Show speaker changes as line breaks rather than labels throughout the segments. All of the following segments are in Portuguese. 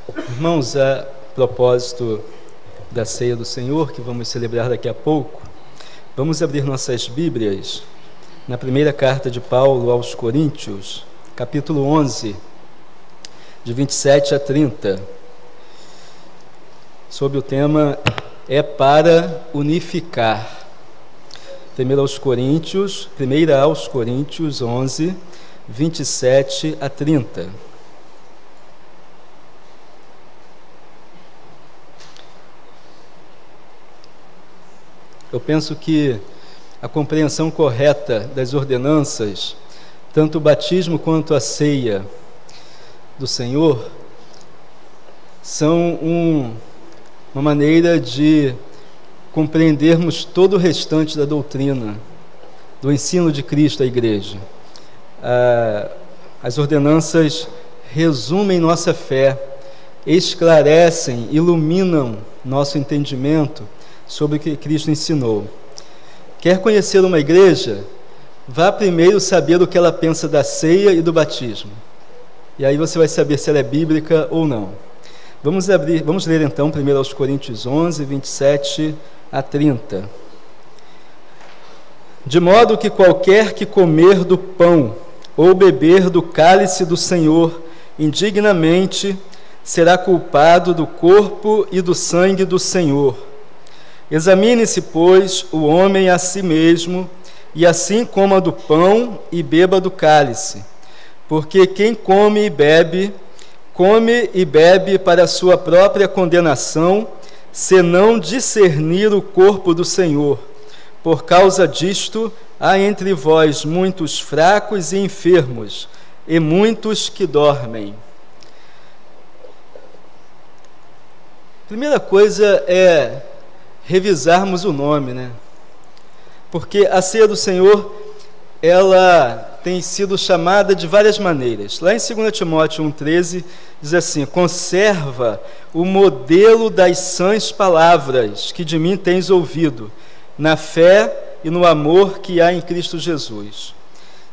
Irmãos, a propósito da ceia do Senhor, que vamos celebrar daqui a pouco, vamos abrir nossas Bíblias na primeira carta de Paulo aos Coríntios, capítulo 11, de 27 a 30, sob o tema É para unificar. Primeira aos Coríntios 11, 27 a 30. Eu penso que a compreensão correta das ordenanças, tanto o batismo quanto a ceia do Senhor, são uma maneira de compreendermos todo o restante da doutrina, do ensino de Cristo à Igreja. As ordenanças resumem nossa fé, esclarecem, iluminam nosso entendimento sobre o que Cristo ensinou. Quer conhecer uma igreja? Vá primeiro saber o que ela pensa da ceia e do batismo. E aí você vai saber se ela é bíblica ou não. Vamos ler então 1 aos Coríntios 11, 27 a 30. De modo que qualquer que comer do pão ou beber do cálice do Senhor indignamente será culpado do corpo e do sangue do Senhor. Examine-se, pois, o homem a si mesmo, e assim coma do pão e beba do cálice. Porque quem come e bebe para a sua própria condenação, se não discernir o corpo do Senhor. Por causa disto, há entre vós muitos fracos e enfermos, e muitos que dormem. Primeira coisa é revisarmos o nome, né? Porque a ceia do Senhor, ela tem sido chamada de várias maneiras. Lá em 2 Timóteo 1,13 diz assim: conserva o modelo das sãs palavras que de mim tens ouvido, na fé e no amor que há em Cristo Jesus.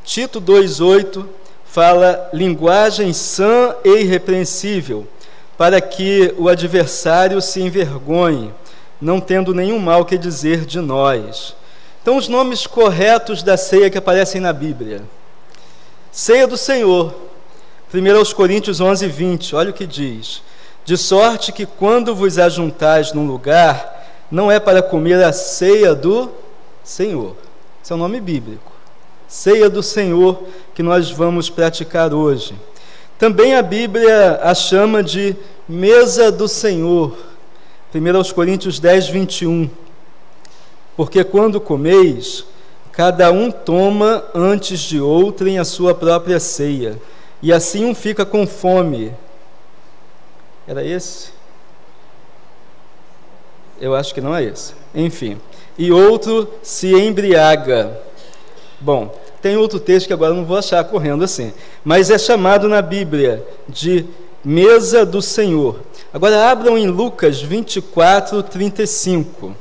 Tito 2,8 fala linguagem sã e irrepreensível, para que o adversário se envergonhe, não tendo nenhum mal que dizer de nós. Então, os nomes corretos da ceia que aparecem na Bíblia. Ceia do Senhor, 1 aos Coríntios 11, 20, olha o que diz: de sorte que quando vos ajuntais num lugar, não é para comer a ceia do Senhor. Esse é o nome bíblico. Ceia do Senhor que nós vamos praticar hoje. Também a Bíblia a chama de mesa do Senhor, 1 aos Coríntios 10, 21. Porque quando comeis, cada um toma antes de outrem a sua própria ceia, e assim um fica com fome. Era esse? Eu acho que não é esse. Enfim. E outro se embriaga. Bom, tem outro texto que agora não vou achar correndo assim, mas é chamado na Bíblia de mesa do Senhor. Agora abram em Lucas 24, 35.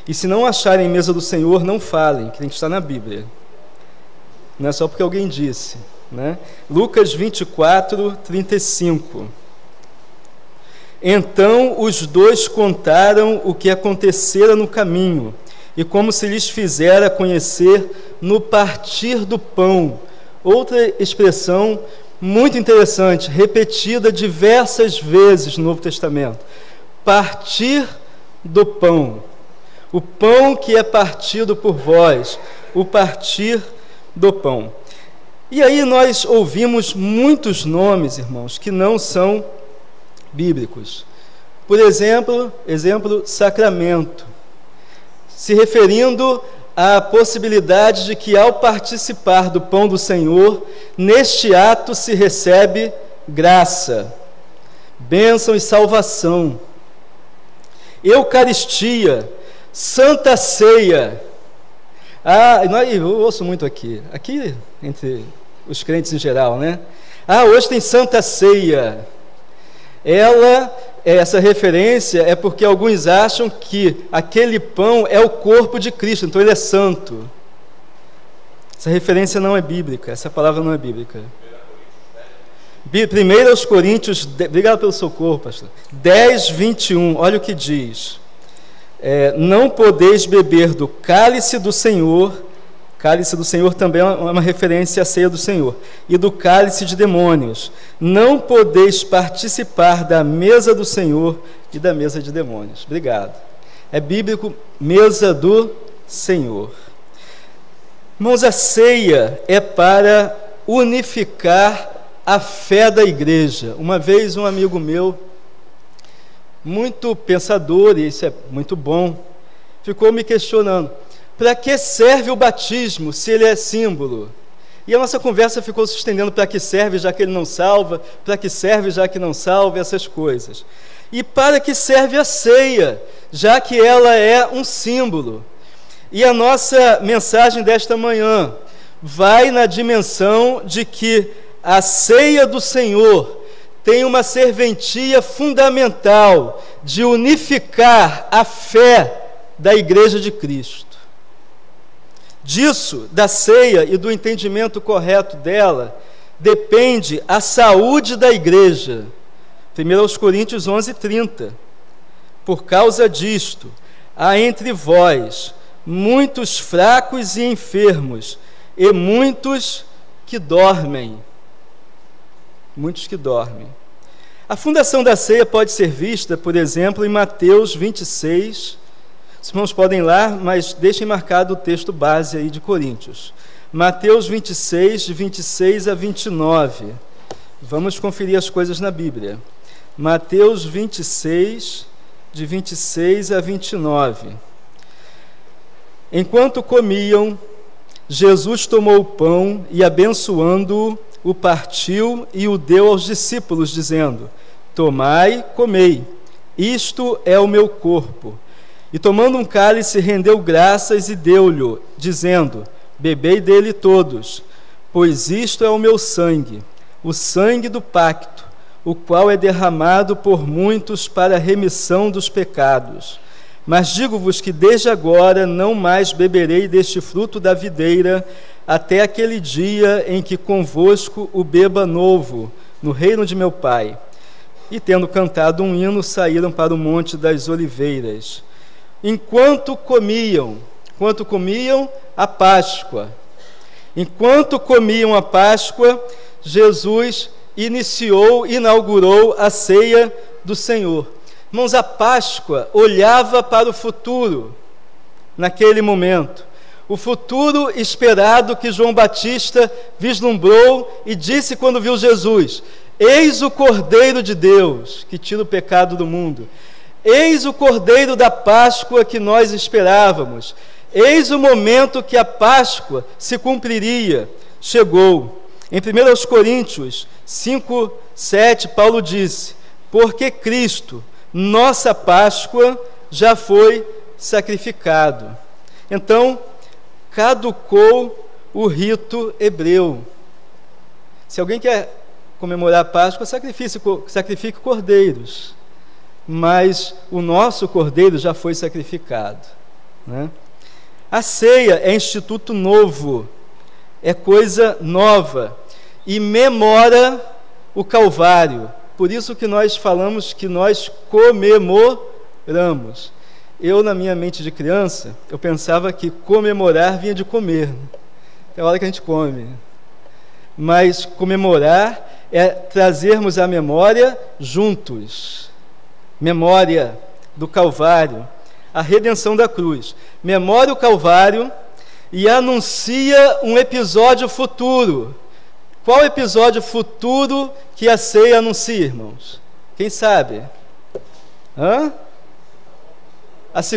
E se não acharem mesa do Senhor, não falem, que tem que estar na Bíblia. Não é só porque alguém disse, né? Lucas 24, 35. Então os dois contaram o que acontecera no caminho, e como se lhes fizera conhecer no partir do pão. Outra expressão muito interessante, repetida diversas vezes no Novo Testamento. Partir do pão. O pão que é partido por vós, o partir do pão. E aí nós ouvimos muitos nomes, irmãos, que não são bíblicos. Por exemplo, sacramento, se referindo à possibilidade de que ao participar do pão do Senhor, neste ato se recebe graça, bênção e salvação. Eucaristia, Santa Ceia. Eu ouço muito aqui entre os crentes em geral, né? Hoje tem Santa Ceia. Essa referência é porque alguns acham que aquele pão é o corpo de Cristo, então ele é santo. Essa referência não é bíblica, essa palavra não é bíblica. 1 Coríntios, obrigado pelo socorro, pastor. 10, 21, olha o que diz. Não podeis beber do cálice do Senhor também é uma referência à ceia do Senhor, e do cálice de demônios. Não podeis participar da mesa do Senhor e da mesa de demônios. Obrigado. É bíblico, mesa do Senhor. Irmãos, a ceia é para unificar a fé da igreja. Uma vez um amigo meu, muito pensador, e isso é muito bom, ficou me questionando: para que serve o batismo se ele é símbolo? E a nossa conversa ficou se estendendo: para que serve já que ele não salva? Para que serve já que não salva? Essas coisas. E para que serve a ceia, já que ela é um símbolo? E a nossa mensagem desta manhã vai na dimensão de que a ceia do Senhor tem uma serventia fundamental de unificar a fé da Igreja de Cristo. Disso, da ceia e do entendimento correto dela, depende a saúde da igreja. 1 Coríntios 11:30. Por causa disto, há entre vós muitos fracos e enfermos, e muitos que dormem. Muitos que dormem. A fundação da ceia pode ser vista, por exemplo, em Mateus 26. Os irmãos podem ir lá, mas deixem marcado o texto base aí de Coríntios. Mateus 26, de 26 a 29. Vamos conferir as coisas na Bíblia. Mateus 26, de 26 a 29. Enquanto comiam, Jesus tomou o pão e, abençoando-o, o partiu e o deu aos discípulos, dizendo: tomai, comei, isto é o meu corpo. E tomando um cálice, rendeu graças e deu-lhe, dizendo: bebei dele todos, pois isto é o meu sangue, o sangue do pacto, o qual é derramado por muitos para a remissão dos pecados. Mas digo-vos que desde agora não mais beberei deste fruto da videira, até aquele dia em que convosco o beba novo, no reino de meu Pai. E tendo cantado um hino, saíram para o Monte das Oliveiras. Enquanto comiam a Páscoa. Enquanto comiam a Páscoa, Jesus inaugurou a ceia do Senhor. Irmãos, a Páscoa olhava para o futuro, naquele momento. O futuro esperado que João Batista vislumbrou e disse quando viu Jesus: eis o Cordeiro de Deus, que tira o pecado do mundo. Eis o Cordeiro da Páscoa que nós esperávamos. Eis o momento que a Páscoa se cumpriria. Chegou. Em 1 Coríntios 5, 7, Paulo disse: porque Cristo, nossa Páscoa, já foi sacrificado. Então, caducou o rito hebreu. Se alguém quer comemorar a Páscoa, sacrifique cordeiros. Mas o nosso cordeiro já foi sacrificado, né? A ceia é instituto novo, é coisa nova, e memora o Calvário. Por isso que nós falamos que nós comemoramos. Eu, na minha mente de criança, eu pensava que comemorar vinha de comer, é a hora que a gente come. Mas comemorar é trazermos a memória juntos. Memória do Calvário, a redenção da cruz. Memória o Calvário e anuncia um episódio futuro. Qual episódio futuro que a ceia anuncia, irmãos? Quem sabe? A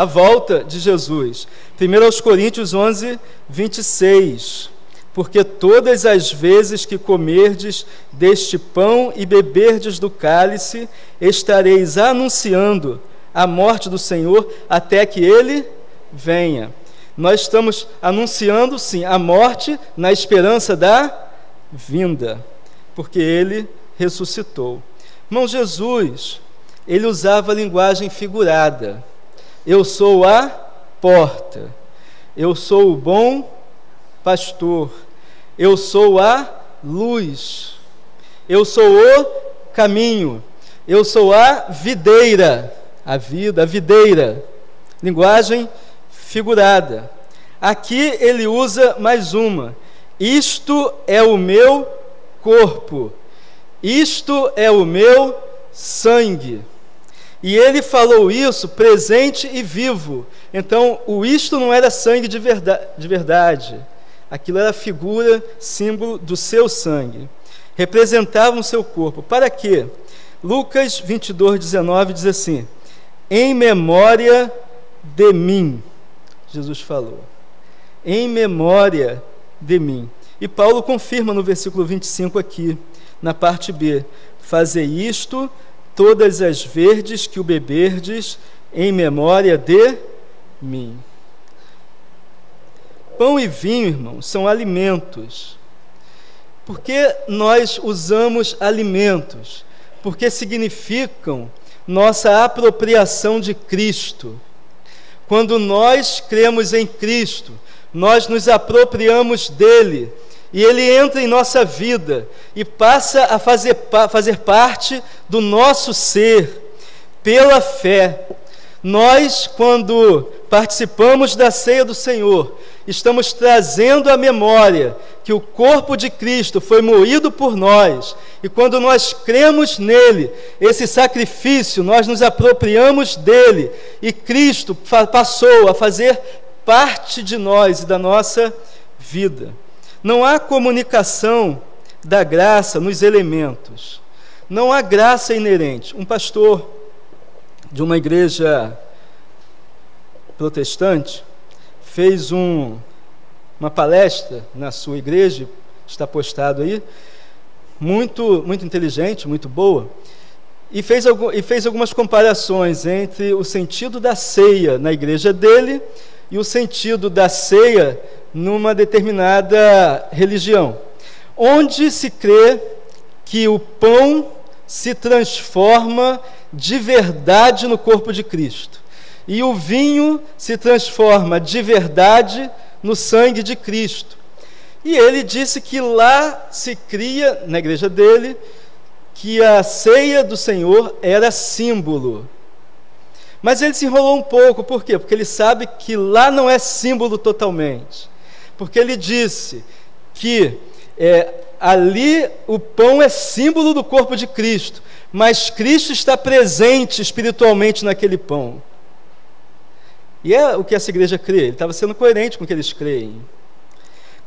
volta de Jesus. 1 Coríntios 11, 26. Porque todas as vezes que comerdes deste pão e beberdes do cálice, estareis anunciando a morte do Senhor até que Ele venha. Nós estamos anunciando, sim, a morte na esperança da vinda, porque Ele ressuscitou. Irmão, Jesus, Ele usava a linguagem figurada. Eu sou a porta, eu sou o bom pastor, eu sou a luz. Eu sou o caminho. Eu sou a videira. A vida, a videira. Linguagem figurada. Aqui ele usa mais uma. Isto é o meu corpo. Isto é o meu sangue. E ele falou isso presente e vivo. Então, o isto não era sangue de verdade. Aquilo era figura, símbolo do seu sangue. Representavam o seu corpo. Para quê? Lucas 22:19 diz assim: em memória de mim, Jesus falou. Em memória de mim. E Paulo confirma no versículo 25 aqui, na parte B: fazei isto todas as vezes que o beberdes, em memória de mim. Pão e vinho, irmãos, são alimentos. Por que nós usamos alimentos? Porque significam nossa apropriação de Cristo. Quando nós cremos em Cristo, nós nos apropriamos dele, e ele entra em nossa vida e passa a fazer parte do nosso ser, pela fé. Nós, quando participamos da ceia do Senhor, estamos trazendo à memória que o corpo de Cristo foi moído por nós, e quando nós cremos nele, esse sacrifício, nós nos apropriamos dele, e Cristo passou a fazer parte de nós e da nossa vida. Não há comunicação da graça nos elementos. Não há graça inerente. Um pastor de uma igreja protestante fez uma palestra na sua igreja, está postado aí, muito inteligente, muito boa, e fez algumas comparações entre o sentido da ceia na igreja dele e o sentido da ceia numa determinada religião, onde se crê que o pão se transforma de verdade no corpo de Cristo, e o vinho se transforma de verdade no sangue de Cristo. E ele disse que lá se cria, na igreja dele, que a ceia do Senhor era símbolo. Mas ele se enrolou um pouco, por quê? Porque ele sabe que lá não é símbolo totalmente. Porque ele disse que ali o pão é símbolo do corpo de Cristo, mas Cristo está presente espiritualmente naquele pão. E é o que essa igreja crê. Ele estava sendo coerente com o que eles creem.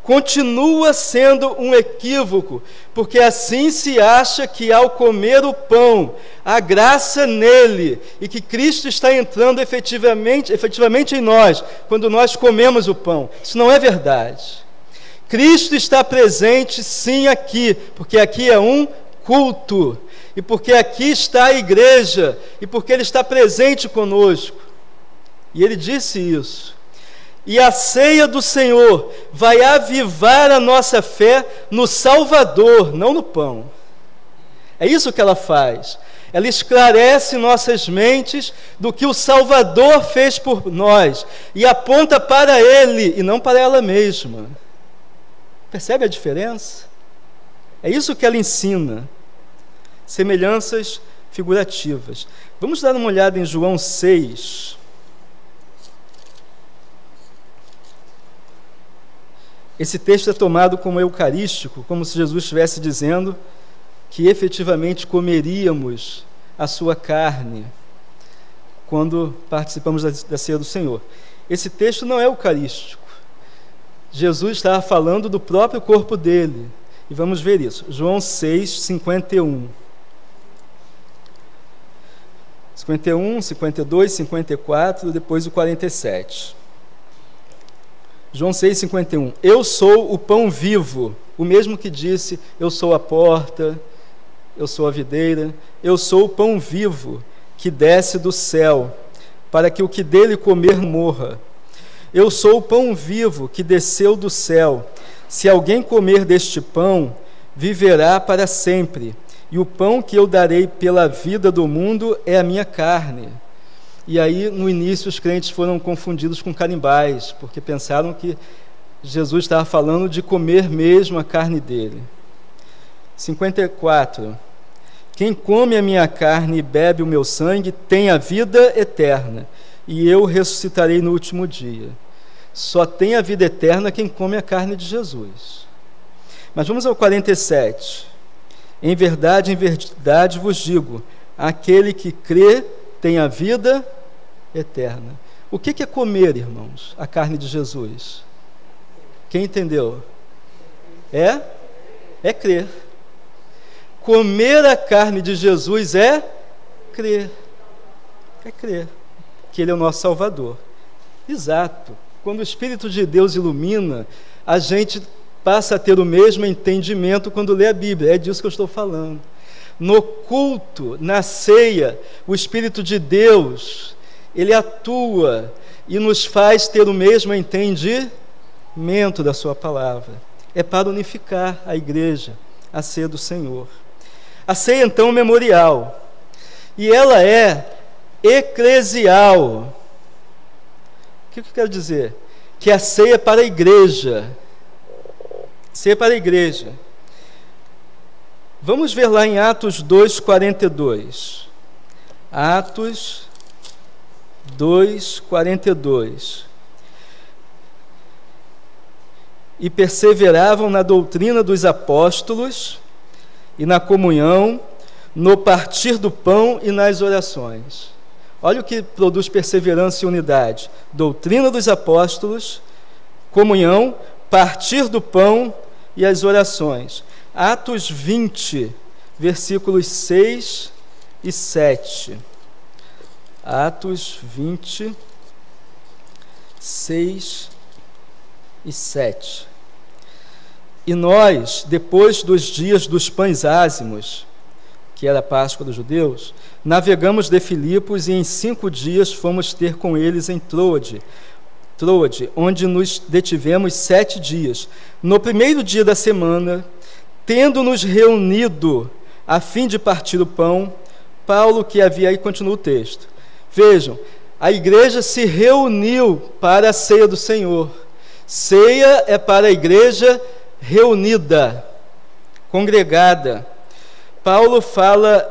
Continua sendo um equívoco, porque assim se acha que ao comer o pão, há graça nele, e que Cristo está entrando efetivamente em nós, quando nós comemos o pão. Isso não é verdade. Cristo está presente sim aqui, porque aqui é um culto, e porque aqui está a igreja, e porque ele está presente conosco. E ele disse isso. E a ceia do Senhor vai avivar a nossa fé no Salvador, não no pão. É isso que ela faz. Ela esclarece nossas mentes do que o Salvador fez por nós e aponta para Ele e não para ela mesma. Percebe a diferença? É isso que ela ensina. Semelhanças figurativas. Vamos dar uma olhada em João 6. Esse texto é tomado como eucarístico, como se Jesus estivesse dizendo que efetivamente comeríamos a sua carne quando participamos da ceia do Senhor. Esse texto não é eucarístico. Jesus estava falando do próprio corpo dele. E vamos ver isso. João 6, 51. 51, 52, 54, depois o 47. João 6,51. Eu sou o pão vivo, o mesmo que disse, eu sou a porta, eu sou a videira, eu sou o pão vivo que desce do céu, para que o que dele comer morra. Eu sou o pão vivo que desceu do céu. Se alguém comer deste pão, viverá para sempre. E o pão que eu darei pela vida do mundo é a minha carne. E aí, no início, os crentes foram confundidos com canibais, porque pensaram que Jesus estava falando de comer mesmo a carne dele. 54. Quem come a minha carne e bebe o meu sangue tem a vida eterna, e eu ressuscitarei no último dia. Só tem a vida eterna quem come a carne de Jesus. Mas vamos ao 47. Em verdade vos digo, aquele que crê tem a vida eterna. O que é comer, irmãos, a carne de Jesus? Quem entendeu? É crer. Comer a carne de Jesus é crer. É crer que Ele é o nosso Salvador. Exato. Quando o Espírito de Deus ilumina, a gente passa a ter o mesmo entendimento quando lê a Bíblia. É disso que eu estou falando. No culto, na ceia, o Espírito de Deus, Ele atua e nos faz ter o mesmo entendimento da sua palavra. É para unificar a igreja, a ceia do Senhor. A ceia, então, é memorial. E ela é eclesial. O que eu quero dizer? Que a ceia é para a igreja. Ceia para a igreja. Vamos ver lá em Atos 2:42. Atos 2:42. E perseveravam na doutrina dos apóstolos e na comunhão, no partir do pão e nas orações. Olha o que produz perseverança e unidade: doutrina dos apóstolos, comunhão, partir do pão e as orações. Atos 20, versículos 6 e 7. Atos 20, 6 e 7. E nós, depois dos dias dos pães ázimos, que era a Páscoa dos judeus, navegamos de Filipos e em 5 dias fomos ter com eles em Troade, onde nos detivemos 7 dias. No primeiro dia da semana, tendo-nos reunido a fim de partir o pão, Paulo, que havia aí, continua o texto. Vejam, a igreja se reuniu para a ceia do Senhor. Ceia é para a igreja reunida, congregada. Paulo fala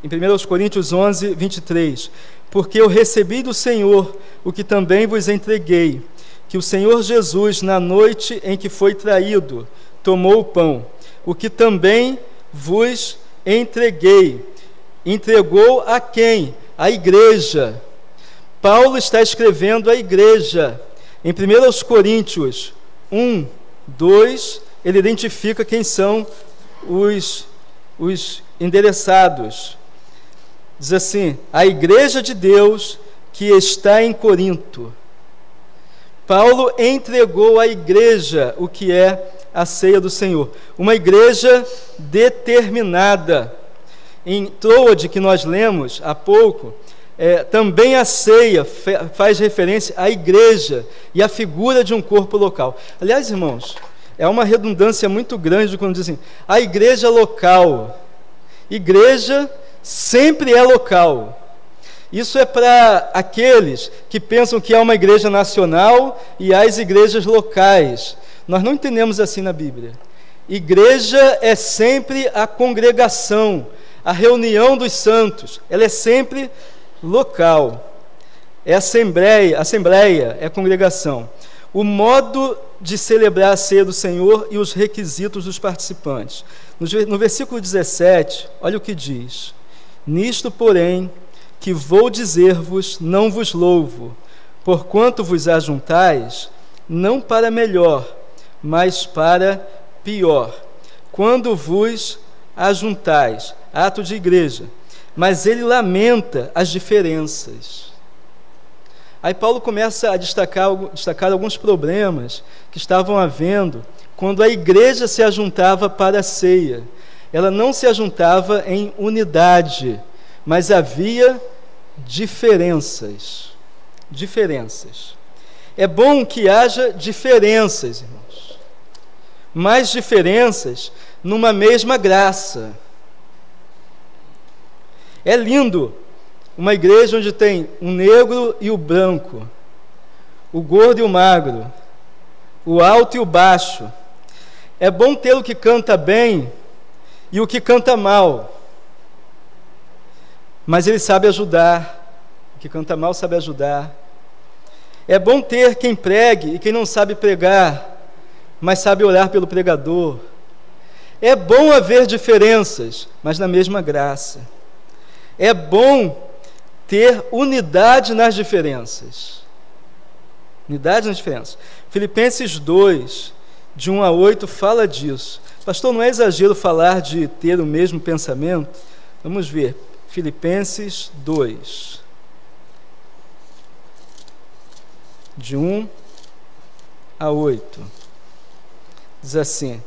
em 1 Coríntios 11, 23, porque eu recebi do Senhor o que também vos entreguei, que o Senhor Jesus, na noite em que foi traído, tomou o pão, o que também vos entreguei. Entregou a quem? A igreja. Paulo está escrevendo à igreja. Em 1 Coríntios 1, 2, ele identifica quem são os endereçados. Diz assim: a igreja de Deus que está em Corinto. Paulo entregou à igreja o que é a ceia do Senhor. Uma igreja determinada. Em Troade, que nós lemos há pouco, também a ceia faz referência à igreja e à figura de um corpo local. Aliás, irmãos, é uma redundância muito grande quando dizem a igreja local. Igreja sempre é local. Isso é para aqueles que pensam que há uma igreja nacional e há as igrejas locais. Nós não entendemos assim na Bíblia. Igreja é sempre a congregação, a reunião dos santos. Ela é sempre local. É assembleia, é congregação. O modo de celebrar a ceia do Senhor e os requisitos dos participantes. No versículo 17, olha o que diz: nisto, porém, que vou dizer-vos, não vos louvo, porquanto vos ajuntais, não para melhor, mas para pior. Quando vos ajuntais, ato de igreja, mas ele lamenta as diferenças. Aí Paulo começa a destacar alguns problemas que estavam havendo quando a igreja se ajuntava para a ceia. Ela não se ajuntava em unidade, mas havia diferenças. É bom que haja diferenças, irmãos, mas diferenças numa mesma graça. É lindo uma igreja onde tem o negro e o branco, o gordo e o magro, o alto e o baixo. É bom ter o que canta bem e o que canta mal, mas ele sabe ajudar. O que canta mal sabe ajudar. É bom ter quem pregue e quem não sabe pregar, mas sabe orar pelo pregador. É bom haver diferenças, mas na mesma graça. É bom ter unidade nas diferenças. Unidade nas diferenças. Filipenses 2, de 1 a 8, fala disso. Pastor, não é exagero falar de ter o mesmo pensamento? Vamos ver. Filipenses 2, de 1 a 8. Diz assim: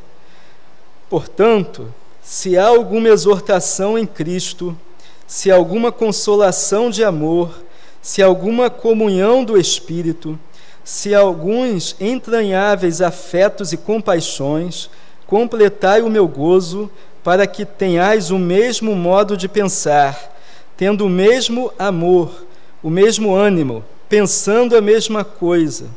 portanto, se há alguma exortação em Cristo, se há alguma consolação de amor, se há alguma comunhão do Espírito, se há alguns entranháveis afetos e compaixões, completai o meu gozo, para que tenhais o mesmo modo de pensar, tendo o mesmo amor, o mesmo ânimo, pensando a mesma coisa.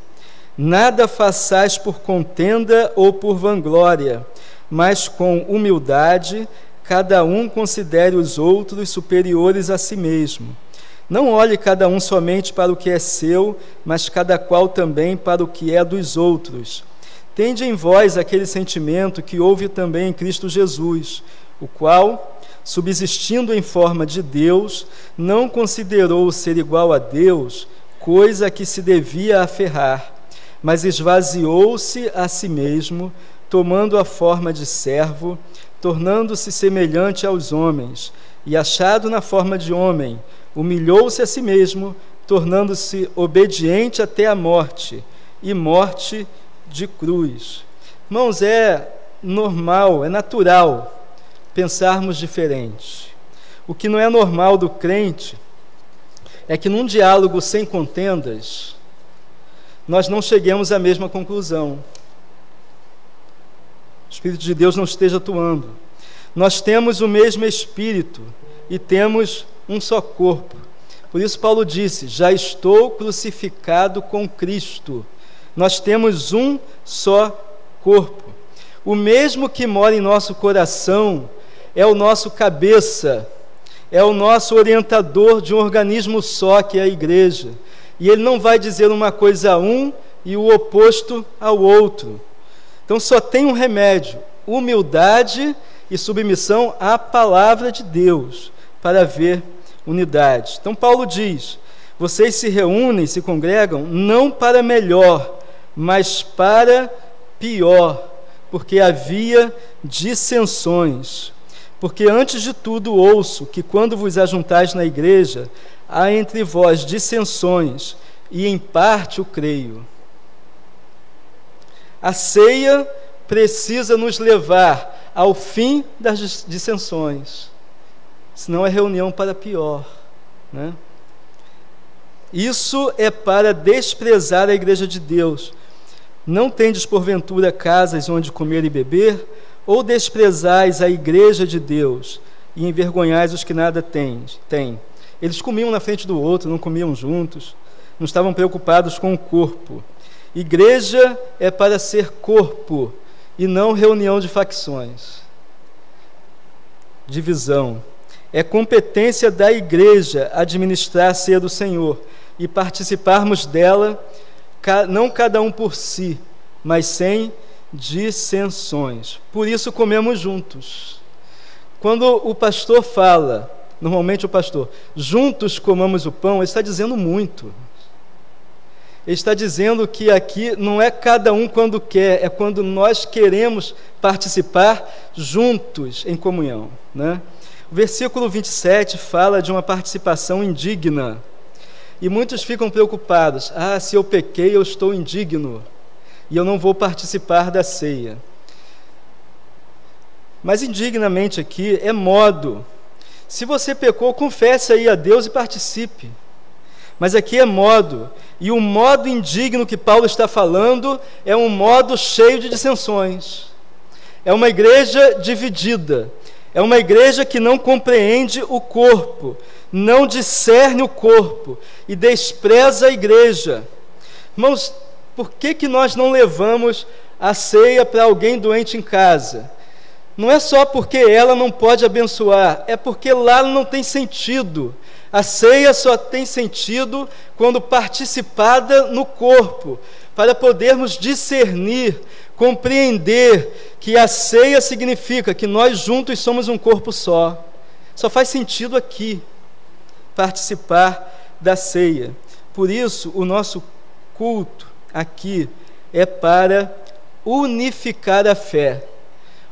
Nada façais por contenda ou por vanglória, mas com humildade, cada um considere os outros superiores a si mesmo. Não olhe cada um somente para o que é seu, mas cada qual também para o que é dos outros. Tende em vós aquele sentimento que houve também em Cristo Jesus, o qual, subsistindo em forma de Deus, não considerou ser igual a Deus, coisa a que se devia aferrar, mas esvaziou-se a si mesmo, tomando a forma de servo, tornando-se semelhante aos homens, e achado na forma de homem, humilhou-se a si mesmo, tornando-se obediente até a morte, e morte de cruz. Irmãos, é normal, é natural pensarmos diferente. O que não é normal do crente é que num diálogo sem contendas, nós não cheguemos à mesma conclusão. O Espírito de Deus não esteja atuando. Nós temos o mesmo Espírito e temos um só corpo. Por isso Paulo disse: já estou crucificado com Cristo. Nós temos um só corpo. O mesmo que mora em nosso coração é o nosso cabeça, é o nosso orientador de um organismo só, que é a igreja. E ele não vai dizer uma coisa a um e o oposto ao outro. Então só tem um remédio: humildade e submissão à palavra de Deus, para haver unidade. Então Paulo diz: vocês se reúnem, se congregam, não para melhor, mas para pior, porque havia dissensões. Porque antes de tudo ouço que quando vos ajuntais na igreja, há entre vós dissensões, e em parte o creio. A ceia precisa nos levar ao fim das dissensões, senão é reunião para pior, né? Isso é para desprezar a igreja de Deus. Não tendes porventura casas onde comer e beber, ou desprezais a igreja de Deus e envergonhais os que nada têm? Eles comiam na frente do outro, não comiam juntos, não estavam preocupados com o corpo. Igreja é para ser corpo e não reunião de facções, divisão. É competência da igreja administrar a ceia do Senhor e participarmos dela, não cada um por si, mas sem dissensões. Por isso comemos juntos. Quando o pastor fala, normalmente o pastor, juntos comamos o pão, ele está dizendo muito. Ele está dizendo que aqui não é cada um quando quer, é quando nós queremos participar juntos em comunhão, né? O versículo 27 fala de uma participação indigna. E muitos ficam preocupados: se eu pequei, eu estou indigno, e eu não vou participar da ceia. Mas indignamente aqui é modo. Se você pecou, confesse aí a Deus e participe. Mas aqui é modo. E o modo indigno que Paulo está falando é um modo cheio de dissensões. É uma igreja dividida. É uma igreja que não compreende o corpo, não discerne o corpo e despreza a igreja. Irmãos, por que nós não levamos a ceia para alguém doente em casa? Não é só porque ela não pode abençoar, é porque lá não tem sentido. A ceia só tem sentido quando participada no corpo, para podermos discernir, compreender que a ceia significa que nós juntos somos um corpo só. Só faz sentido aqui participar da ceia. Por isso, o nosso culto aqui é para unificar a fé.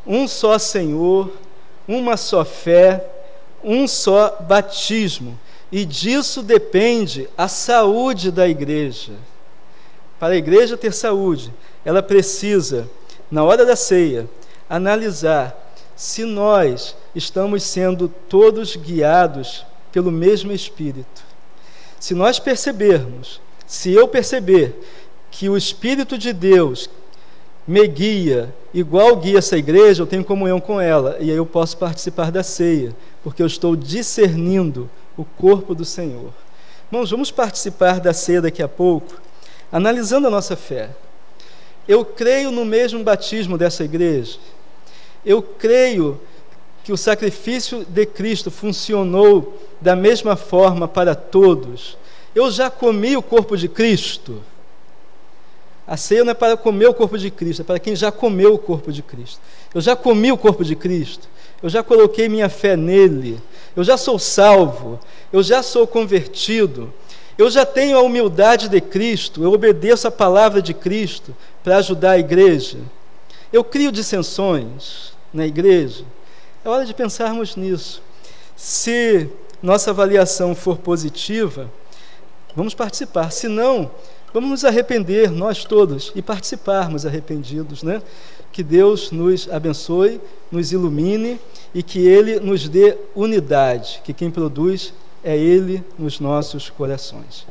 Um só Senhor, uma só fé, um só batismo. E disso depende a saúde da igreja. Para a igreja ter saúde, ela precisa, na hora da ceia, analisar se nós estamos sendo todos guiados pelo mesmo Espírito. Se nós percebermos, se eu perceber que o Espírito de Deus me guia, igual guia essa igreja, eu tenho comunhão com ela, e aí eu posso participar da ceia, porque eu estou discernindo o corpo do Senhor. Irmãos, vamos participar da ceia daqui a pouco, analisando a nossa fé. Eu creio no mesmo batismo dessa igreja. Eu creio que o sacrifício de Cristo funcionou da mesma forma para todos. Eu já comi o corpo de Cristo. A ceia não é para comer o corpo de Cristo, é para quem já comeu o corpo de Cristo. Eu já comi o corpo de Cristo, eu já coloquei minha fé nele, eu já sou salvo, eu já sou convertido, eu já tenho a humildade de Cristo, eu obedeço a palavra de Cristo para ajudar a igreja. Eu crio dissensões na igreja. É hora de pensarmos nisso. Se nossa avaliação for positiva, vamos participar. Se não, vamos nos arrepender, nós todos, e participarmos arrependidos, né? Que Deus nos abençoe, nos ilumine e que Ele nos dê unidade, que quem produz é Ele nos nossos corações.